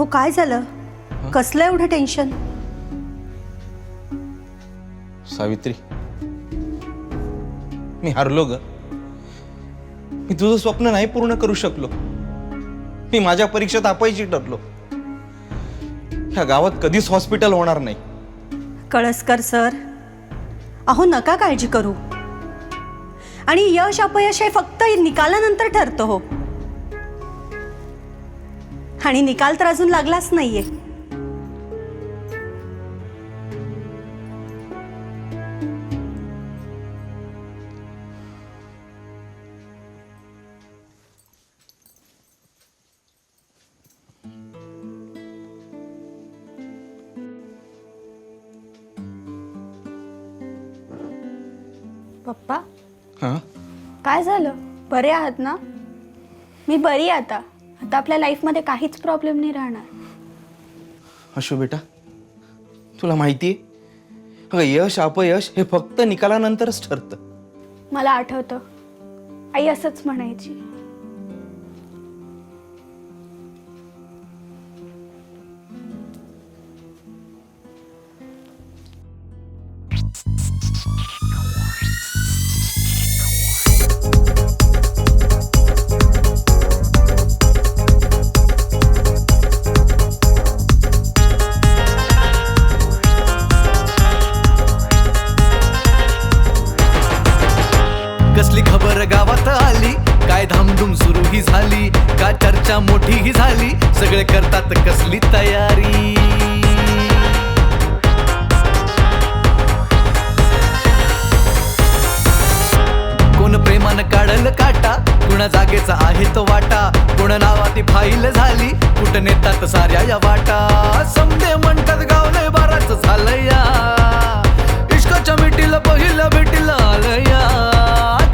अहो काय झालं? कसलं एवढं टेन्शन? सावित्री, मी हारलो ग. मी तुझं स्वप्न नाही पूर्ण करू शकलो. मी माझ्या परीक्षेत अपयशी ठरलो. ह्या गावात कधीच हॉस्पिटल होणार नाही. कळसकर सर, अहो नका काळजी करू. आणि यश अपयश हे फक्त निकालानंतर ठरतं हो. आणि निकाल तर अजून लागलाच नाहीये. पप्पा, हा, काय झालं? बरे आहात ना? मी बरी आहे आता. आता आपल्या लाईफमध्ये काहीच प्रॉब्लेम नाही राहणार. अशो बेटा, तुला माहितीये अगं, यश अपयश हे फक्त निकालानंतरच ठरतं. मला आठवतं, आई असंच म्हणायची. कसली खबर गावात आली, काय धामधूम सुरू ही झाली, का चर्चा मोठी ही झाली, सगळे करतात कसली तयारी. कोण प्रेमानं काढल काटा, कुणा जागेचा आहे तो वाटा, कोण नावाती फाईल झाली, कुठं नेतात साऱ्या या वाटा. समजे म्हणतात गावलंय बाराच झालंया, इश्काच्या मिठीला पहिल्या भेटीला आलया.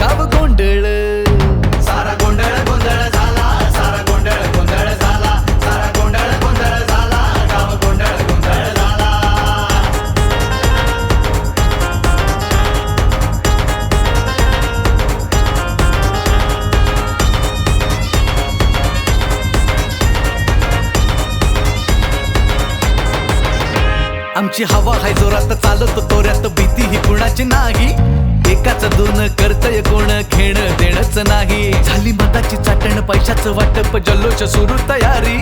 गाव गोंधळ, सारा गोंधळ गोंधळ झाला, सारा गोंधळ गोंधळ झाला, सारा गोंधळ गोंधळ झाला, गाव गोंधळ गोंधळ झाला. आमची हवा हाय जोरात चालत तोऱ्यात, भीती ही कुणाची नाही, एकाच दोन करतय कोण, घेणं देणंच नाही. झाली मताची चाटण, पैशाचं वाटप, जल्लोष सुरू तयारी,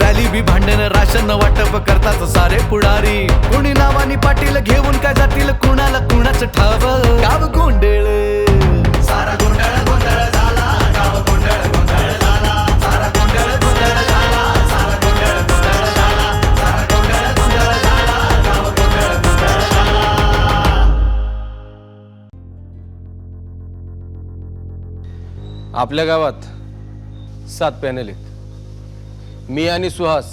रॅली बी भांडण, राशन वाटप करतात सारे पुढारी. कोणी नावानी पाटील घेऊन काय जातील, कुणाला कुणाचं ठाव. गाव गोंधळ, सारा गोंधळ गोंधळ झाला, गाव गोंधळ गोंधळ झाला, सारा गोंधळ गोंधळ झाला, सारा गोंधळ गोंधळ झाला, सारा गोंधळ गोंधळ झाला, गाव गोंधळ गोंधळ झाला. आपल्या गावात 7 पॅनल आहेत. मी आणि सुहास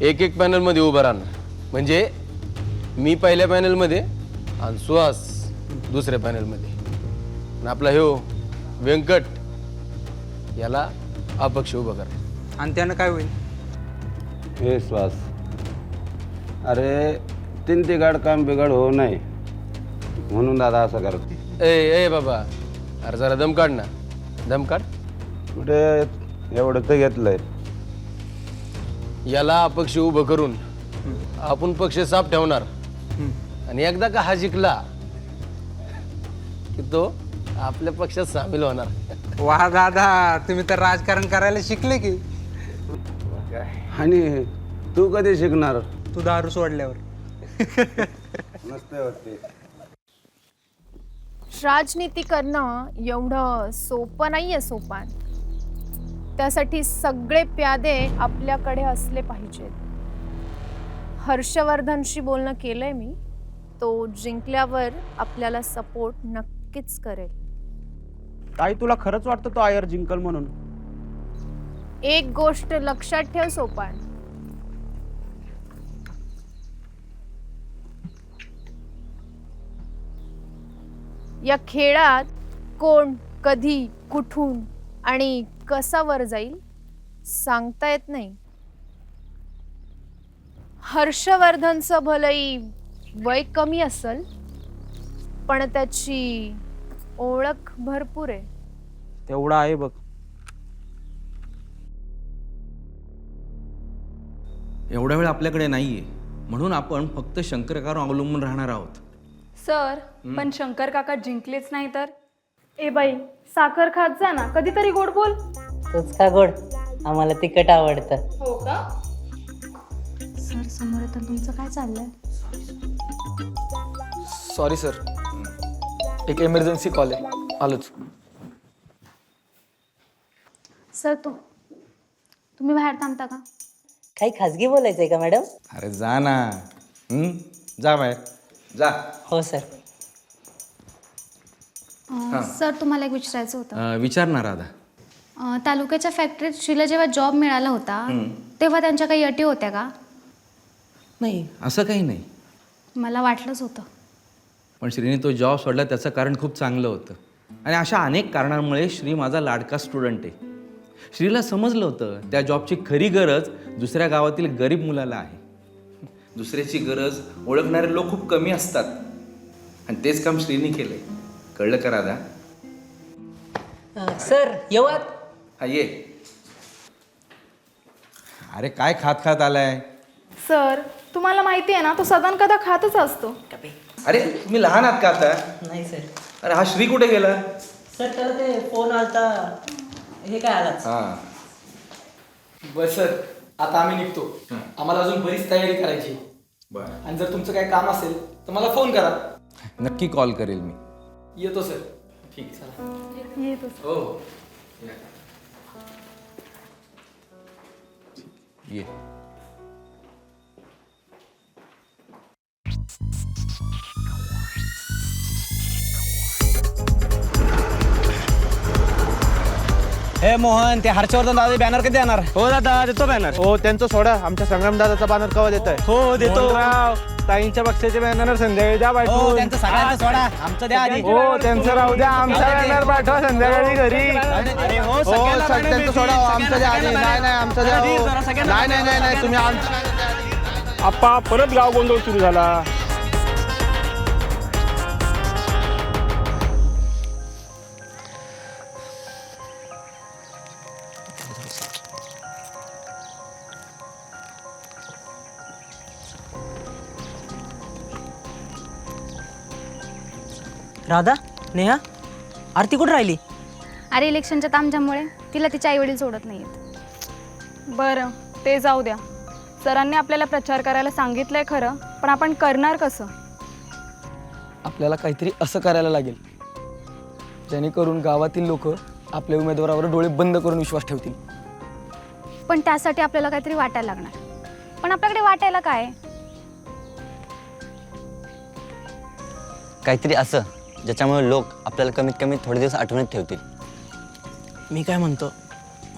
एक एक पॅनलमध्ये उभं राहणार. म्हणजे मी पहिल्या पॅनलमध्ये आणि सुहास दुसऱ्या पॅनलमध्ये. आणि आपला ह्यो व्यंकट याला अपक्ष उभं करा. आणि त्यानं काय होईल? हे श्वास, अरे तीन तिघाड काम बिघाड होऊ नये म्हणून दादा असं करतो. ए ए बाबा, अरे जरा दम काढ ना, दम काढ. कुठे एवढं तर घेतलंय. याला अपक्ष उभं करून आपण पक्ष साफ ठेवणार. आणि एकदा का हा जिंकला की तो आपल्या पक्षात सामील होणार. वा दादा, तुम्ही तर राजकारण करायला शिकले की. आणि तू कधी शिकणार? तू दारू सोडल्यावर. नसते होते. राजनीती करणं एवढं सोपं नाहीये सोपान. त्यासाठी सगळे प्यादे आपल्याकडे असले पाहिजेत. हर्षवर्धनशी बोलणं केलंय मी. तो जिंकल्यावर आपल्याला सपोर्ट नक्कीच करेल. ताई, तुला खरंच वाटतं तो आयर जिंकल म्हणून? एक गोष्ट लक्षात ठेव सोपान, या खेळात कोण कधी कुठून आणि कसा वर जाईल सांगता येत नाही. हर्षवर्धनचं भलई वय कमी असेल, पण त्याची ओळख भरपूर आहे. तेवढा आहे बघ. एवढा वेळ आपल्याकडे नाही आहे, म्हणून आपण फक्त शंकर काकावर अवलंबून राहणार आहोत. सर पण शंकर काका जिंकलेच नाही तर? ए बाई, साखर खात जा ना, कधीतरी गोड बोल. तोच का गोड, आम्हाला तिखट आवडतं. हो का? सर समोर तर तुमचं काय चाललंय? सॉरी सर, एक इमर्जन्सी कॉल आहे, आलोच. सर तुम्ही बाहेर थांबता का? काही खाजगी बोलायचंय का मॅडम? अरे जा ना. जा बाहेर जा. हो सर. सर तुम्हाला एक विचारायचं होतं. विचारणार राधा. तालुक्याच्या फॅक्टरीत श्रीला जेव्हा जॉब मिळाला होता तेव्हा त्यांच्या काही अटी होत्या का? नाही, असं काही नाही. मला वाटलंच होतं. पण श्रीने तो जॉब सोडला त्याचं कारण खूप चांगलं होतं. आणि अशा अनेक कारणांमुळे श्री माझा लाडका स्टुडंट आहे. श्रीला समजलं होतं त्या जॉबची खरी गरज दुसऱ्या गावातील गरीब मुलाला आहे. दुसऱ्याची गरज ओळखणारे लोक खूप कमी असतात, आणि तेच काम श्रीने केलंय. कळलं का राधा? सर येवात. हा ये. अरे काय खात खात आलाय? सर तुम्हाला माहिती आहे ना, तो सदन कदा खातच असतो. अरे तुम्ही लहान आहात का आता? नाही सर. अरे हा श्री कुठे गेला? सर त्याला ते फोन आलता, हे काय आलाच. हा बस सर, आता आम्ही निघतो. आम्हाला अजून बरीच तयारी करायची. बरं, आणि जर तुमचं काही काम असेल तर मला फोन करा. नक्की कॉल करेल मी. येतो सर. ठीक, चला. येतो. हो ये. हे मोहन, ते हर्षवर्धन दादा बॅनर कधी देणार? हो दादा, देतो बॅनर. हो त्यांचं सोडा, आमच्या संग्राम दादाचा बॅनर कवा देत आहे? हो देतो. ताईंच्या पक्षाचे बॅनर संध्याकाळी द्या पाठवून. त्यांचं सगळ्यांचं सोडा, आमचं द्या आधी. हो त्यांचं राहू द्या, आमचा बॅनर पाठवा संध्याकाळी घरी. हो त्यांचं सोडा, आमचं द्या आधी. नाही नाही आमचं द्या. नाही नाही नाही नाही तुम्ही आमचं. आप्पा परत गाव गोंधळ सुरू झाला. राधा, नेहा, आरती कुठं राहिली? अरे इलेक्शनच्या तामझाममुळे तिला तिचे आई वडील सोडत नाहीत. बरं ते जाऊ द्या. सरांनी आपल्याला प्रचार करायला सांगितलंय खरं, पण आपण करणार कसं? आपल्याला काहीतरी असं करायला लागेल जेणेकरून गावातील लोक आपल्या उमेदवारावर डोळे बंद करून विश्वास ठेवतील. पण त्यासाठी आपल्याला काहीतरी वाटायला लागणार. पण आपल्याकडे वाटायला काय? काहीतरी असं ज्याच्यामुळे लोक आपल्याला कमीत कमी थोडे दिवस आठवणीत ठेवतील. मी काय म्हणतो,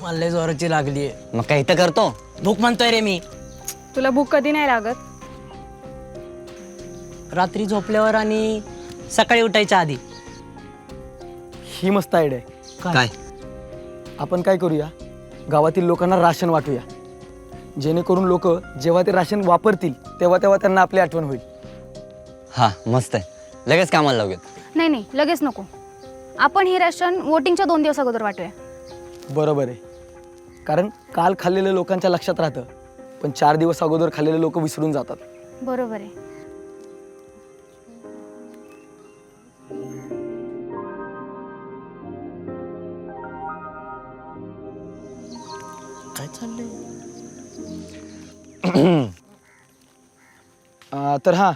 मला लय जोराची लागली आहे. मग काय इथं करतो? भूक म्हणतोय रे मी. तुला भूक कधी नाही लागत? रात्री झोपल्यावर आणि सकाळी उठायच्या आधी. ही मस्त आयडिया आहे. काय? आपण काय करूया, गावातील लोकांना राशन वाटूया, जेणेकरून लोक जेव्हा ते राशन वापरतील तेव्हा तेव्हा त्यांना आपली आठवण होईल. हा मस्त आहे, लगेच कामाला लावूयात. नाही नाही लगेच नको. आपण हे राशन वोटिंगच्या 2 दिवस अगोदर वाटूया. बरोबर आहे, कारण काल खाल्लेलं लोकांच्या लक्षात राहतं, पण 4 दिवस अगोदर खाल्लेले लोक विसरून जातात. बरोबर आहे. काय चाललंय? तर हां,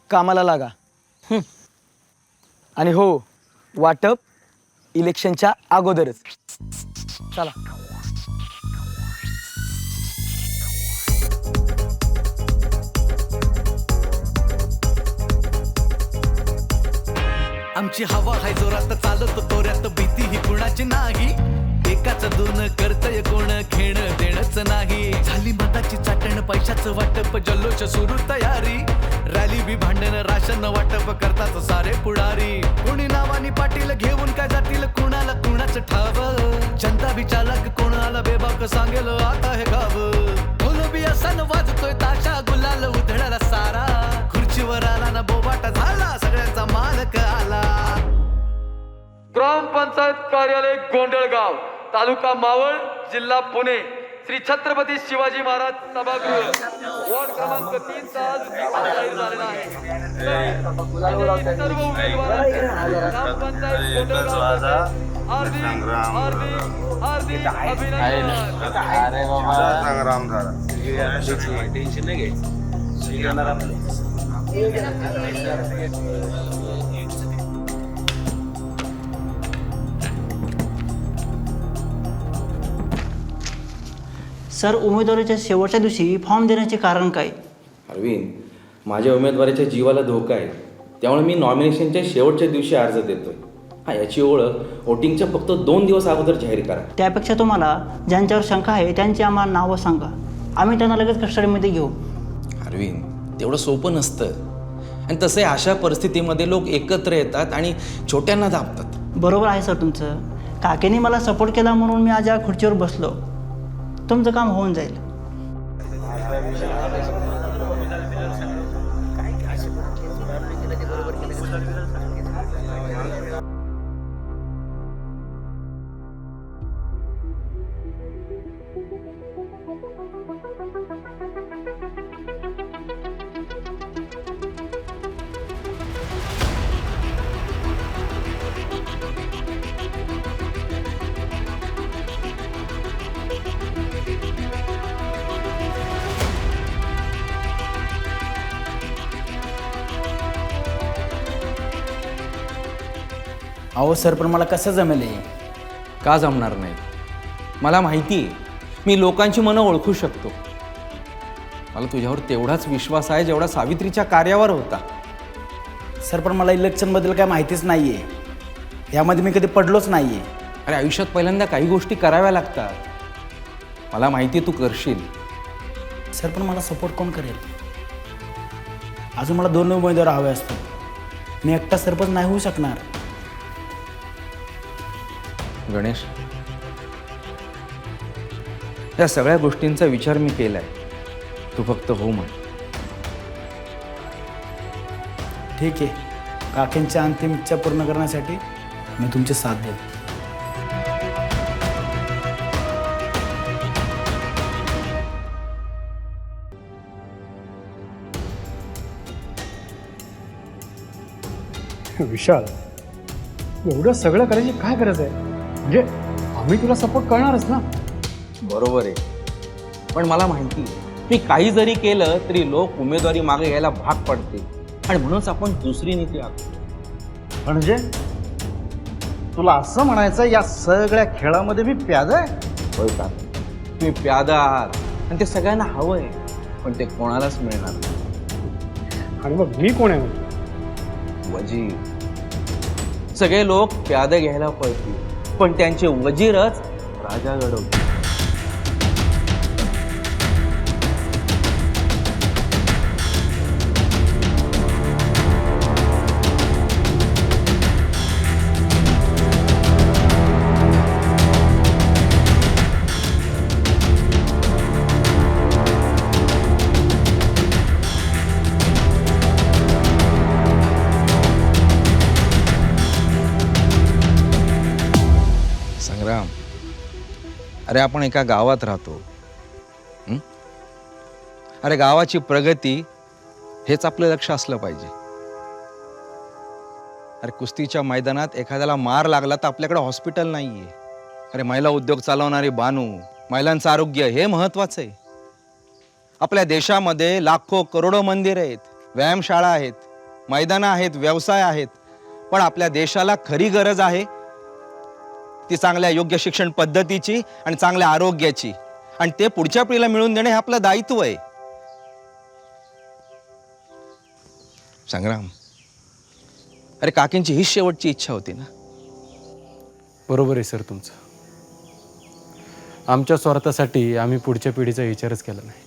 कामाला लागा. आणि हो, वाटप इलेक्शनच्या अगोदरच. चला. आमची हवा हाय जोरात, चालत तोऱ्यात, भीती ही कुणाची नाही. एकाच दोन करतय कोण, घेणं देणंच नाही. झाली मताची चाटण, पैशाचं वाटप, जल्लोष सुरू तयारी. रॅली बी भांडण, राशन वाटप करतात सारे पुढारी. कोणी नावानी पाटील घेऊन काय जातील, कुणाला कुणाच ठाव. जनता बी चालक, कोणाला बेबाक सांगेल आता हे गाव. ढोलबी असन वाजतोय ताशा, गुलाल उधळला सारा. खुर्चीवर आला ना बोबाटा झाला, सगळ्यांचा मालक आला. ग्रामपंचायत कार्यालय गोंधळगाव, तालुका मावळ, जिल्हा पुणे श्री छत्रपती शिवाजी महाराज सभागृह वॉर्ड क्रमांक 3 चा आज जाहीर झालेला आहे. सर्व उमेदवारांचे ग्रामपंचायत कोंढेगावचे हार्दिक हार्दिक हार्दिक अभिनंदन. संग्राम झाला. सर उमेदवारीच्या शेवटच्या दिवशी फॉर्म देण्याचे कारण काय? अरविंद, माझ्या उमेदवारीच्या जीवाला धोका आहे, त्यामुळे मी नॉमिनेशनच्या शेवटच्या दिवशी अर्ज देतोय. हा, याची ओळख वोटिंगच्या फक्त 2 दिवस अगोदर जाहीर करा. त्यापेक्षा तुम्हाला ज्यांच्यावर शंका आहे त्यांची आम्हाला नावं सांगा, आम्ही त्यांना लगेच कस्टडीमध्ये घेऊ. अरविंद, तेवढं सोपं नसतं. आणि तसे अशा परिस्थितीमध्ये लोक एकत्र येतात आणि छोट्यांना दाबतात. बरोबर आहे सर तुमचं. काकेने मला सपोर्ट केला म्हणून मी आज या खुर्चीवर बसलो. तुमचं काम होऊन जाईल. अहो सर, पण मला कसं जमेल हे? का जमणार नाही? मला माहिती आहे, मी लोकांची मनं ओळखू शकतो. मला तुझ्यावर तेवढाच विश्वास आहे जेवढा सावित्रीच्या कार्यावर होता. सर, पण मला इलेक्शनबद्दल काय माहितीच नाही आहे. यामध्ये मी कधी पडलोच नाही आहे. अरे, आयुष्यात पहिल्यांदा काही गोष्टी कराव्या लागतात. मला माहिती आहे तू करशील. सर, पण मला सपोर्ट कोण करेल? अजून मला 2 उमेदवार हवे असतो. मी एकटा सरपंच नाही होऊ शकणार. गणेश, या सगळ्या गोष्टींचा विचार मी केलाय. तू फक्त हो म्हण. ठीक आहे. काकींच्या अंतिम इच्छा पूर्ण करण्यासाठी मी तुमची साथ देतो. विशाल, एवढं सगळं करायची काय गरज आहे? म्हणजे आम्ही तुला सपोर्ट करणारच ना. बरोबर आहे, पण मला माहिती आहे मी काही जरी केलं तरी लोक उमेदवारी मागे घ्यायला भाग पडतील आणि म्हणूनच आपण दुसरी नीती आखतो. म्हणजे तुला असं म्हणायचं या सगळ्या खेळामध्ये मी प्यादा आहे? होय का? तुम्ही प्यादा आहात आणि ते सगळ्यांना हवंय, पण ते कोणालाच मिळणार नाही. आणि मग मी कोण आहे? वजीर. सगळे लोक प्यादे घ्यायला पळतील, पण त्यांचे वजीरच राजा घडवतील. संग्राम, अरे आपण एका गावात राहतो. अरे गावाची प्रगती हेच आपलं लक्ष असलं पाहिजे. अरे कुस्तीच्या मैदानात एखाद्याला मार लागला तर आपल्याकडे हॉस्पिटल नाहीये. अरे महिला उद्योग चालवणारी बानू, महिलांचं आरोग्य हे महत्वाचं आहे. आपल्या देशामध्ये लाखो करोडो मंदिर आहेत, व्यायामशाळा आहेत, मैदानं आहेत, व्यवसाय आहेत, पण आपल्या देशाला खरी गरज आहे ती चांगल्या योग्य शिक्षण पद्धतीची आणि चांगल्या आरोग्याची, आणि ते पुढच्या पिढीला मिळवून देणे हे आपलं दायित्व आहे. संग्राम, अरे काकींची हीच शेवटची इच्छा होती ना? बरोबर आहे सर तुमचं. आमच्या स्वार्थासाठी आम्ही पुढच्या पिढीचा विचारच केला नाही.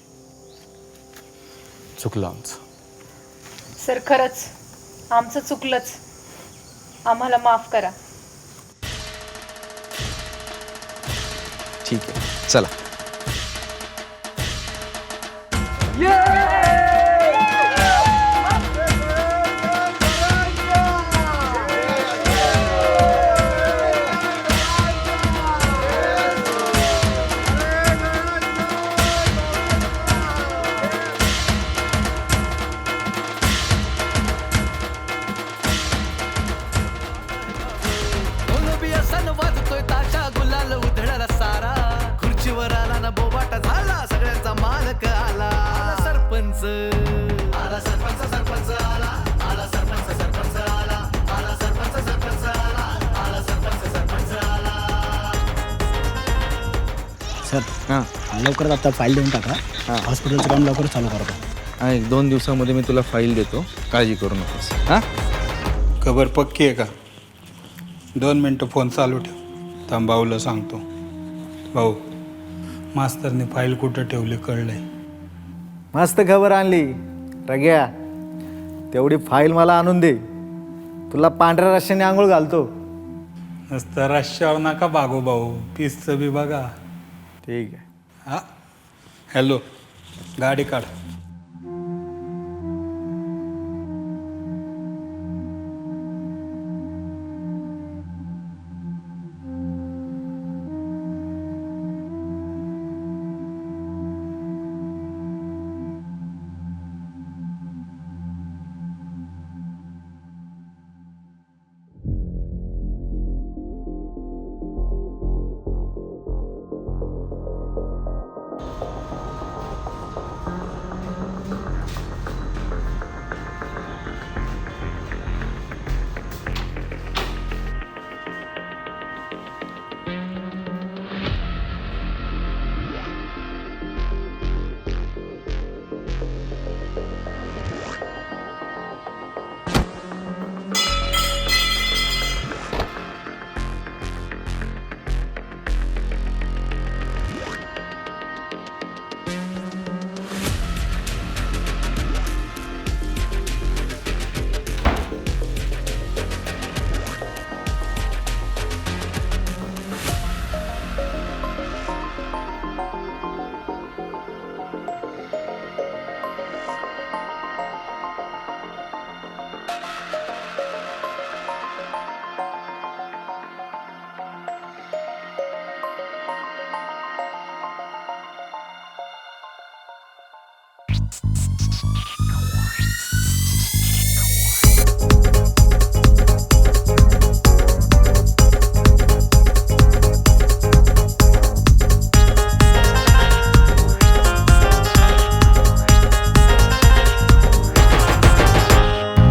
चुकलं आमचं. सर खरंच आमचं चुकलंच, आम्हाला माफ करा. ठीक आहे, चला. सर हां लवकरच आता फाईल देऊन टाका हॉस्पिटलचं काम लवकर चालू करतो. 1-2 दिवसामध्ये मी तुला फाईल देतो, काळजी करू नकोस. हां खबर पक्की आहे का? 2 मिनटं फोन चालू ठेव. थांब भाऊला सांगतो. भाऊ, मास्तरने फाईल कुठं ठेवली कळलंय. मस्त खबर आणली रग्या. तेवढी फाईल मला आणून दे, तुला पांढऱ्या रश्श्याने आंघोळ घालतो. नुसतं रश्श्यावर नका बागो भाऊ, पीसचं बी बघा. ठीक आहे. हां हॅलो, गाडी काढ.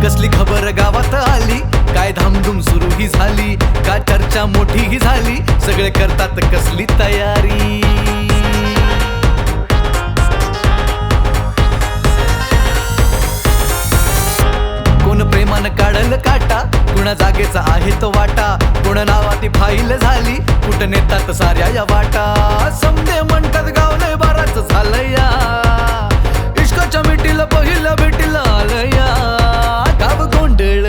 कसली खबर गावात आली, काय धामधूम सुरू ही झाली, का चर्चा मोठी ही झाली, सगळे करतात कसली तयारी. कोण प्रेमानं काढल काटा, कुणा जागेचा आहे तो वाटा, कोण नावाती फाईल झाली, कुठं नेतात साऱ्या या वाटा. समजे म्हणतात गाव लय बाराच झालंया, इश्काच्या मिठीला पहिल्या भेटीला आलया. गाव गोंधळ